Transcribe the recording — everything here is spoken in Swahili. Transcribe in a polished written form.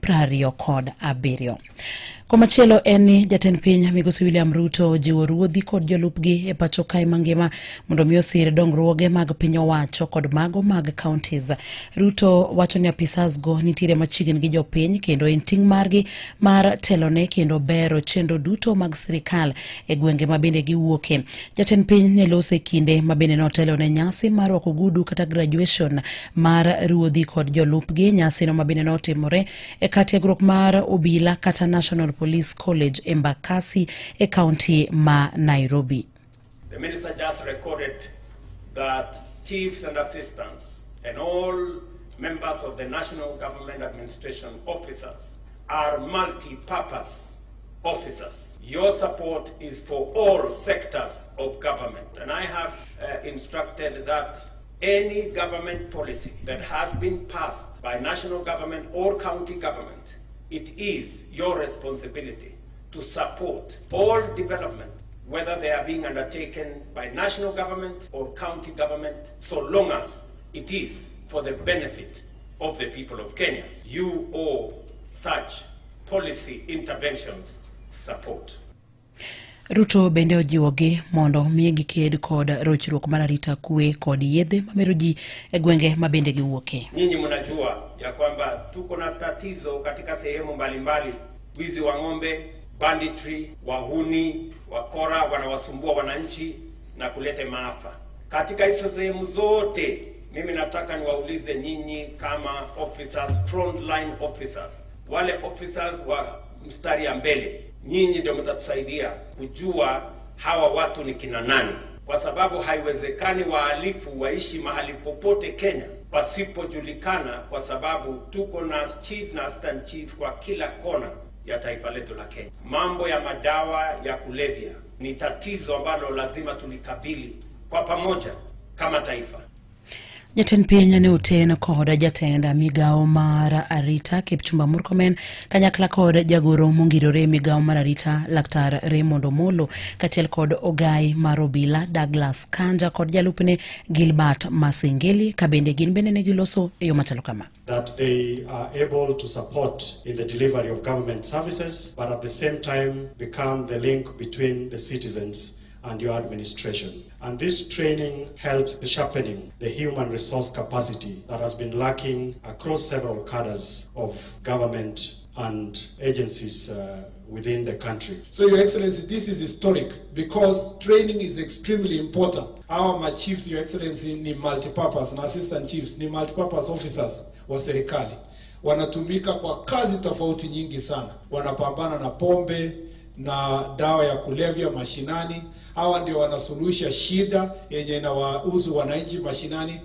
prario kod abirio. Komachielo eni jatend piny Migosi William Ruto jiwo ruodhi kod jolupgi e pacho kae mangima mondo mi osir dongruoge mag piny owacho kod mago mag counties. Ruto wacho ni apisas go nitiere machiegni gi jopiny kendo en ting' margi mar telone kendo bero chenro duto mag sirikal e gwenge mabende giwuoke. Jatend piny ne lose kinde mabende notelone nyasi mar ogudu kata graduation mar ruodhi kod jolupgi. Nyasi no mabende notimore e katiegruok mar obila kata National Police College Embakasi e county ma Nairobi. The minister just recorded that chiefs and assistants and all members of the National Government Administration officers are multi-purpose officers. Your support is for all sectors of government, and I have instructed that any government policy that has been passed by national government or county government, it is your responsibility to support all development, whether they are being undertaken by national government or county government, so long as it is for the benefit of the people of Kenya. You owe such policy interventions support. Ruto bende ojiwogi mondo migi ked kod rochruok mar arita kwe kod yedhe mamero ji e gwenge mabende giwuoke. Nyinyi mnajua ya kwamba tuko na tatizo katika sehemu mbalimbali, wizi wa ng'ombe, banditry, wahuni, wakora wanawasumbua wananchi na kuleta maafa. Katika hizo sehemu zote mimi nataka niwaulize nyinyi kama officers, frontline officers, wale officers wa mstari ya mbele, nyinyi ndio mtatusaidia kujua hawa watu ni kina nani, kwa sababu haiwezekani wahalifu waishi mahali popote Kenya pasipojulikana, kwa sababu tuko na chief na assistant chief kwa kila kona ya taifa letu la Kenya. Mambo ya madawa ya kulevya ni tatizo ambalo lazima tulikabili kwa pamoja kama taifa. Jatend piny ne oten kod jatend migao mar arita Kipchumba Murkomen kanyakla kod jagoro mongirore migao mar arita Laktar Raymond Omolo kachiel kod ogai mar obila Douglas Kanja kod jalupne Gilbert Masengeli kabende gin bende ne giloso e yo machalo kama. That they are able to support in the delivery of government services, but at the same time become the link between the citizens and your administration. And this training helps sharpening the human resource capacity that has been lacking across several cadres of government and agencies within the country. So, Your Excellency, this is historic because training is extremely important. Our chiefs, Your Excellency, ni multipurpose, na assistant chiefs ni multipurpose officers wa serikali. Wanatumika kwa kazi tofauti nyingi sana. Wanapambana na pombe na dawa ya kulevya mashinani. Hawa ndio wanasuluhisha shida yenye inawahusu wananchi mashinani.